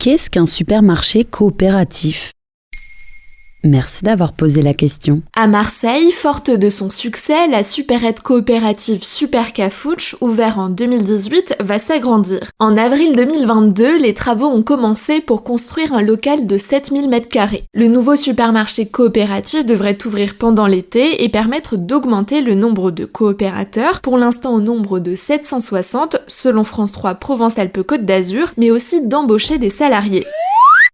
Qu'est-ce qu'un supermarché coopératif ? Merci d'avoir posé la question. À Marseille, forte de son succès, la supérette coopérative Super Cafouche, ouverte en 2018, va s'agrandir. En avril 2022, les travaux ont commencé pour construire un local de 7000 m². Le nouveau supermarché coopératif devrait ouvrir pendant l'été et permettre d'augmenter le nombre de coopérateurs, pour l'instant au nombre de 760, selon France 3 Provence-Alpes-Côte d'Azur, mais aussi d'embaucher des salariés.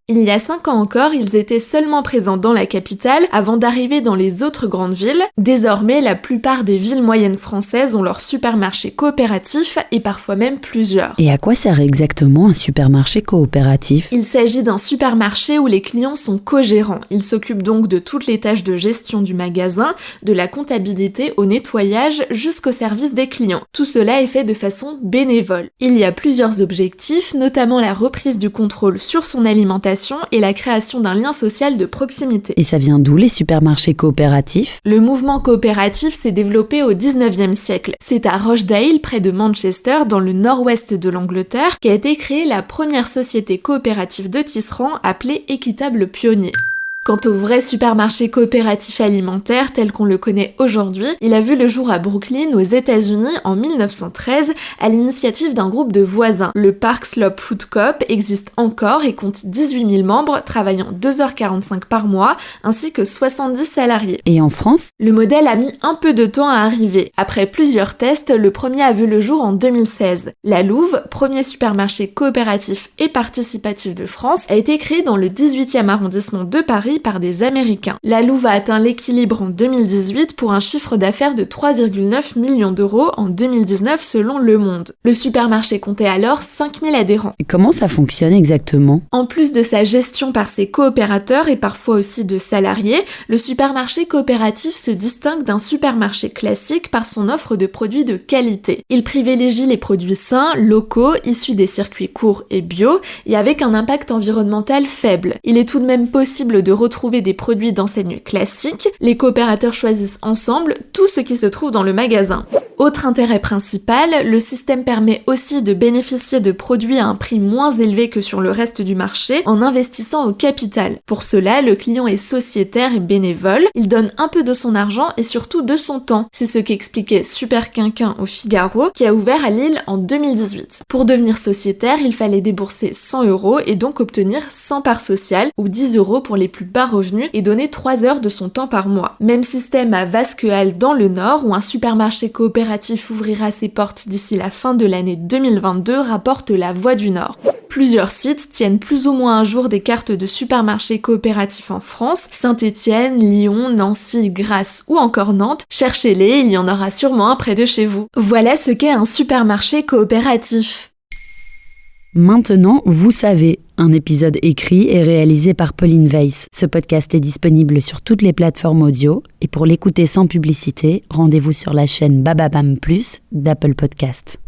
Il y a 5 ans encore, ils étaient seulement présents dans la capitale avant d'arriver dans les autres grandes villes. Désormais, la plupart des villes moyennes françaises ont leur supermarché coopératif et parfois même plusieurs. Et à quoi sert exactement un supermarché coopératif ? Il s'agit d'un supermarché où les clients sont co-gérants. Ils s'occupent donc de toutes les tâches de gestion du magasin, de la comptabilité au nettoyage jusqu'au service des clients. Tout cela est fait de façon bénévole. Il y a plusieurs objectifs, notamment la reprise du contrôle sur son alimentation et la création d'un lien social de proximité. Et ça vient d'où les supermarchés coopératifs ? Le mouvement coopératif s'est développé au 19e siècle. C'est à Rochdale, près de Manchester, dans le nord-ouest de l'Angleterre, qu'a été créée la première société coopérative de tisserands appelée Équitable Pionnier. Quant au vrai supermarché coopératif alimentaire tel qu'on le connaît aujourd'hui, il a vu le jour à Brooklyn, aux États-Unis, en 1913, à l'initiative d'un groupe de voisins. Le Park Slope Food Coop existe encore et compte 18 000 membres travaillant 2h45 par mois, ainsi que 70 salariés. Et en France ? Le modèle a mis un peu de temps à arriver. Après plusieurs tests, le premier a vu le jour en 2016. La Louve, premier supermarché coopératif et participatif de France, a été créé dans le 18e arrondissement de Paris par des Américains. La Louve a atteint l'équilibre en 2018 pour un chiffre d'affaires de 3,9 millions d'euros en 2019 selon Le Monde. Le supermarché comptait alors 5000 adhérents. Et comment ça fonctionne exactement ? En plus de sa gestion par ses coopérateurs et parfois aussi de salariés, le supermarché coopératif se distingue d'un supermarché classique par son offre de produits de qualité. Il privilégie les produits sains, locaux, issus des circuits courts et bio, et avec un impact environnemental faible. Il est tout de même possible de retrouver des produits d'enseigne classiques. Les coopérateurs choisissent ensemble tout ce qui se trouve dans le magasin. Autre intérêt principal, le système permet aussi de bénéficier de produits à un prix moins élevé que sur le reste du marché en investissant au capital. Pour cela, le client est sociétaire et bénévole, il donne un peu de son argent et surtout de son temps. C'est ce qu'expliquait Super Quinquin au Figaro, qui a ouvert à Lille en 2018. Pour devenir sociétaire, il fallait débourser 100 € et donc obtenir 100 parts sociales ou 10 € pour les plus bas revenus et donner 3 heures de son temps par mois. Même système à Vasquehal dans le Nord, où un supermarché coopératif ouvrira ses portes d'ici la fin de l'année 2022, rapporte La Voix du Nord. Plusieurs sites tiennent plus ou moins un jour des cartes de supermarchés coopératifs en France, Saint-Étienne, Lyon, Nancy, Grasse ou encore Nantes. Cherchez-les, il y en aura sûrement un près de chez vous. Voilà ce qu'est un supermarché coopératif. Maintenant, vous savez, un épisode écrit et réalisé par Pauline Weiss. Ce podcast est disponible sur toutes les plateformes audio et pour l'écouter sans publicité, rendez-vous sur la chaîne Bababam Plus d'Apple Podcast.